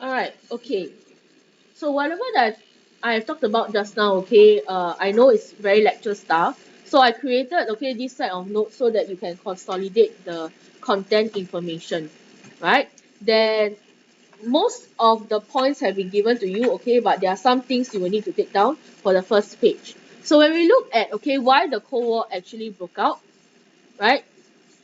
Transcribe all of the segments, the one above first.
Alright, okay. So whatever that I have talked about just now, okay, I know it's very lecture style. So I created, okay, this set of notes so that you can consolidate the content information, right? Then most of the points have been given to you, okay, but there are some things you will need to take down for the first page. So when we look at, okay, why the Cold War actually broke out, right?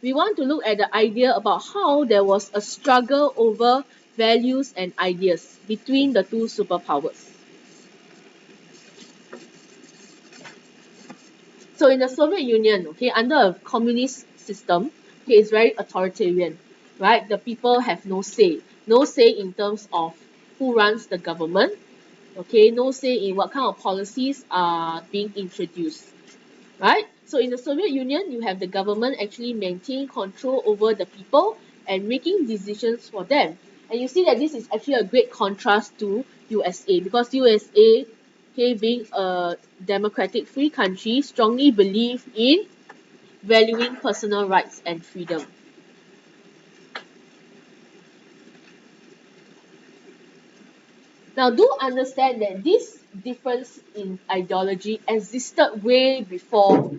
We want to look at the idea about how there was a struggle over values and ideas between the two superpowers. So in the Soviet Union, okay, under a communist system, okay, it's very authoritarian, right? The people have no say. No say in terms of who runs the government, okay, no say in what kind of policies are being introduced, right? So in the Soviet Union, you have the government actually maintain control over the people and making decisions for them. And you see that this is actually a great contrast to USA, because USA, okay, being a democratic free country, strongly believe in valuing personal rights and freedom. Now, do understand that this difference in ideology existed way before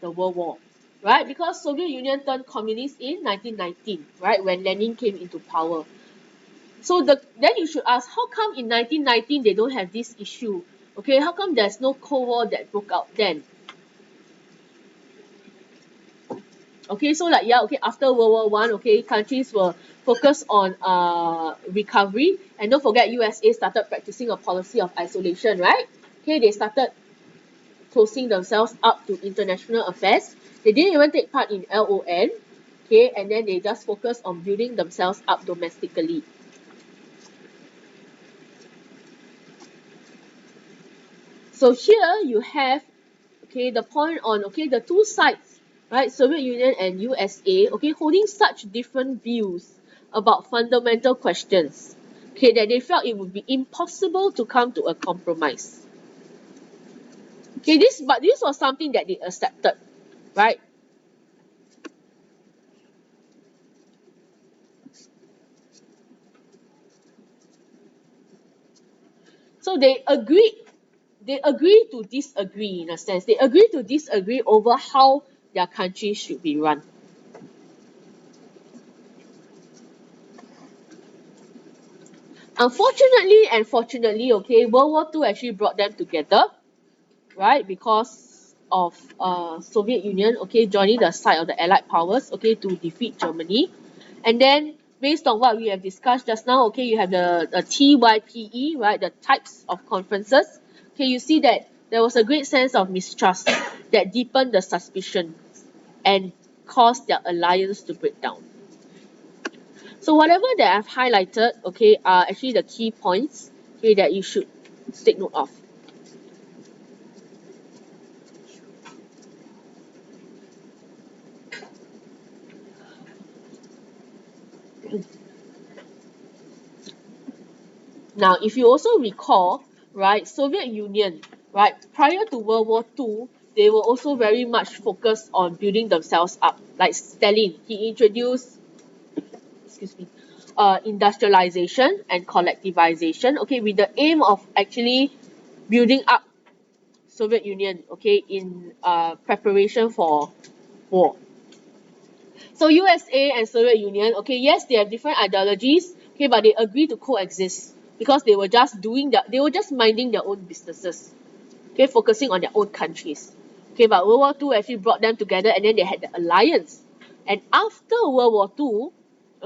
the World War, right? Because Soviet Union turned communist in 1919, right, when Lenin came into power. So then you should ask, how come in 1919 they don't have this issue? Okay, how come there's no Cold War that broke out then? Okay, so like yeah, okay, after World War One, okay, countries were focused on recovery, and don't forget USA started practicing a policy of isolation, right? Okay, they started closing themselves up to international affairs. They didn't even take part in LON, okay, and then they just focus on building themselves up domestically. So here you have, okay, the point on, okay, the two sides, right, Soviet Union and USA, okay, holding such different views about fundamental questions, okay, that they felt it would be impossible to come to a compromise. Okay, but this was something that they accepted, right? So they agree to disagree in a sense. They agree to disagree over how their country should be run. Unfortunately and fortunately, okay, World War II actually brought them together, right? Because of Soviet Union, okay, joining the side of the Allied powers, okay, to defeat Germany. And then based on what we have discussed just now, okay, you have the TYPE, right, the types of conferences. Okay, you see that there was a great sense of mistrust that deepened the suspicion and caused their alliance to break down. So whatever that I've highlighted, okay, are actually the key points, okay, that you should take note of. Now, if you also recall, right, Soviet Union, right, prior to World War II, they were also very much focused on building themselves up. Like Stalin, he introduced, excuse me, industrialization and collectivization, okay, with the aim of actually building up Soviet Union, okay, in preparation for war. So USA and Soviet Union, okay, yes, they have different ideologies, okay, but they agree to coexist because they were just minding their own businesses, okay, focusing on their own countries. Okay, but World War II actually brought them together and then they had the alliance. And after World War II,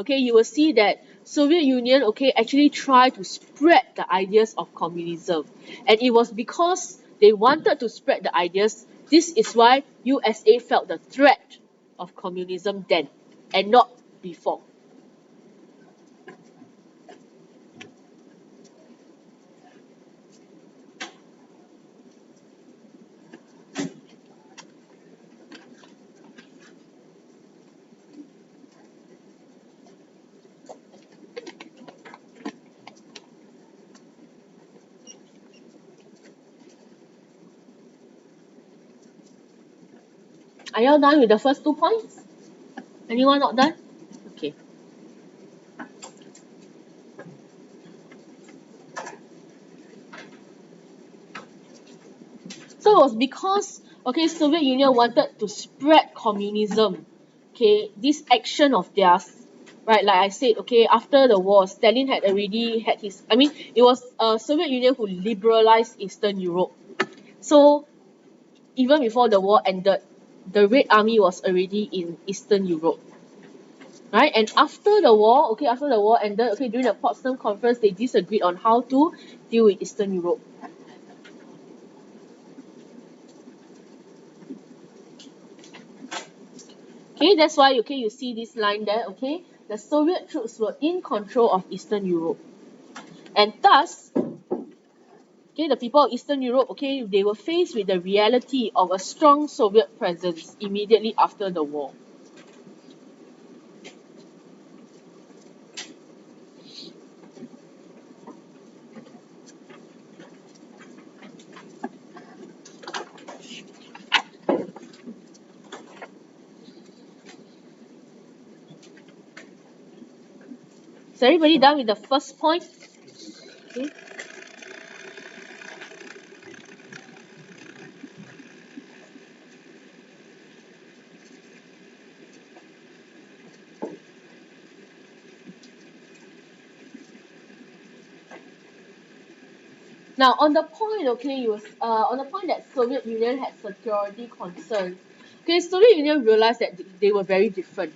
okay, you will see that Soviet Union, okay, actually tried to spread the ideas of communism. And it was because they wanted to spread the ideas, this is why USA felt the threat of communism then and not before. Are you all done with the first 2 points? Anyone not done? Okay. was because, okay, Soviet Union wanted to spread communism. Okay, this action of theirs, right, like I said, okay, after the war, Stalin had already had his, I mean, it was Soviet Union who liberalized Eastern Europe. So even before the war ended, the Red Army was already in Eastern Europe. Right, and after the war, okay, after the war ended, okay, during the Potsdam Conference, they disagreed on how to deal with Eastern Europe. Okay, that's why, okay, you see this line there, okay, the Soviet troops were in control of Eastern Europe. And thus, okay, the people of Eastern Europe, okay, they were faced with the reality of a strong Soviet presence immediately after the war. Is everybody done with the first point? Okay. Now, on the point, okay, on the point that Soviet Union had security concerns, okay, Soviet Union realized that they were very different,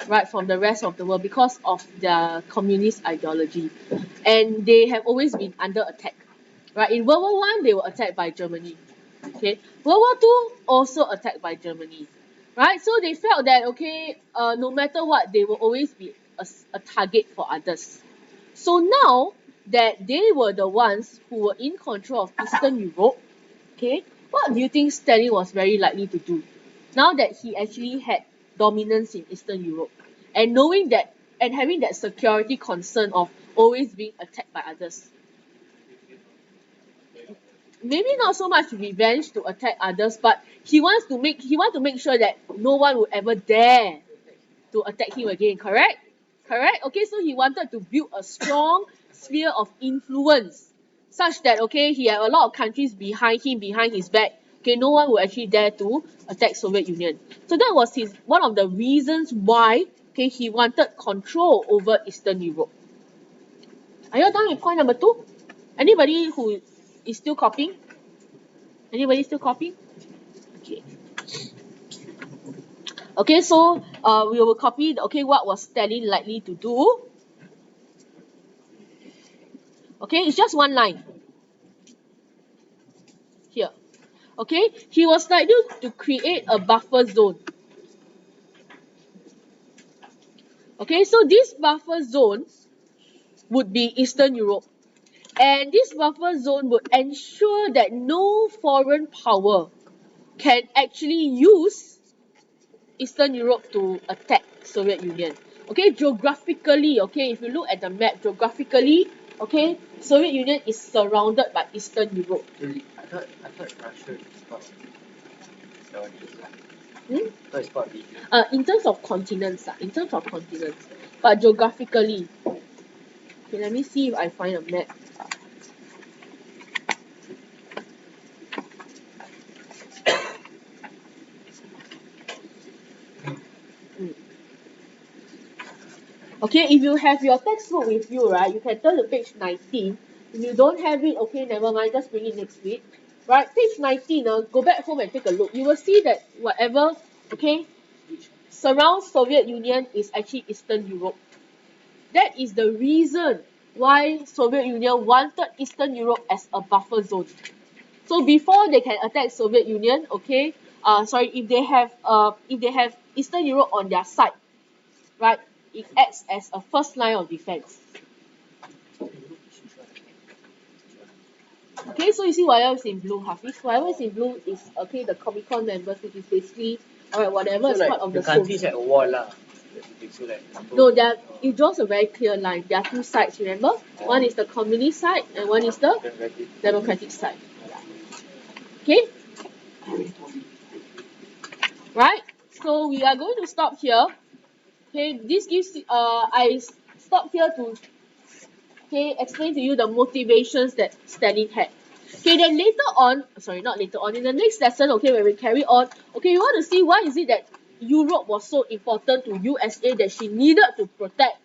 right, from the rest of the world because of their communist ideology, and they have always been under attack, right? In World War One, they were attacked by Germany, okay. World War Two also attacked by Germany, right? So they felt that, okay, no matter what, they will always be a target for others. So now that they were the ones who were in control of Eastern Europe, okay, what do you think Stalin was very likely to do? Now that he actually had dominance in Eastern Europe, and knowing that and having that security concern of always being attacked by others. Maybe not so much revenge to attack others, but he wants to make sure that no one will ever dare to attack him again, correct? Correct? Okay, so he wanted to build a strong sphere of influence such that, okay, he had a lot of countries behind him, behind his back. Okay, no one will actually dare to attack Soviet Union. So that was one of the reasons why, okay, he wanted control over Eastern Europe. Are you done with point number 2? Anybody who is still copying? Anybody still copying? Okay. Okay, so we will copy, okay, what was Stalin likely to do. Okay, it's just one line here. Okay, he was likely to create a buffer zone. Okay, so this buffer zone would be Eastern Europe. And this buffer zone would ensure that no foreign power can actually use Eastern Europe to attack Soviet Union. Okay, geographically, okay, if you look at the map, geographically, okay, Soviet Union is surrounded by Eastern Europe. I thought Russia is part of Hmm? I thought it's part of Asia. In terms of continents, but geographically. Okay, let me see if I find a map. Okay, if you have your textbook with you, right, you can turn to page 19. If you don't have it, okay, never mind, just bring it next week. Right, page 19, go back home and take a look. You will see that whatever, okay, surrounds Soviet Union is actually Eastern Europe. That is the reason why Soviet Union wanted Eastern Europe as a buffer zone. So before they can attack Soviet Union, okay, if they have Eastern Europe on their side, right, it acts as a first line of defense. Okay, so you see whatever is in blue, Hafiz, whatever is in blue is, okay, the Comecon members, which is basically, alright, whatever is part of the countries at war lah. So like No, it draws a very clear line. There are two sides, remember? One is the communist side and one is the democratic side. Okay? Right? So we are going to stop here. Okay, this gives I stop here to, okay, explain to you the motivations that Stalin had. Okay, then later on, sorry, not later on, in the next lesson, okay, when we carry on, okay, you want to see why is it that Europe was so important to USA that she needed to protect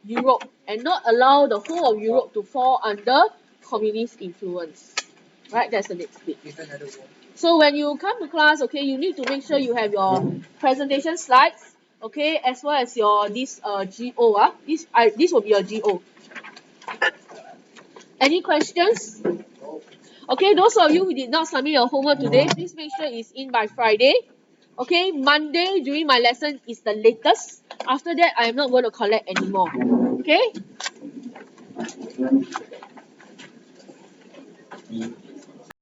Europe and not allow the whole of Europe to fall under communist influence. Right, that's the next bit. So when you come to class, okay, you need to make sure you have your presentation slides, okay, as well as your this GO. This will be your GO. Any questions? Okay, those of you who did not submit your homework today, please make sure it's in by Friday. Okay, Monday during my lesson is the latest. After that, I am not going to collect anymore. Okay?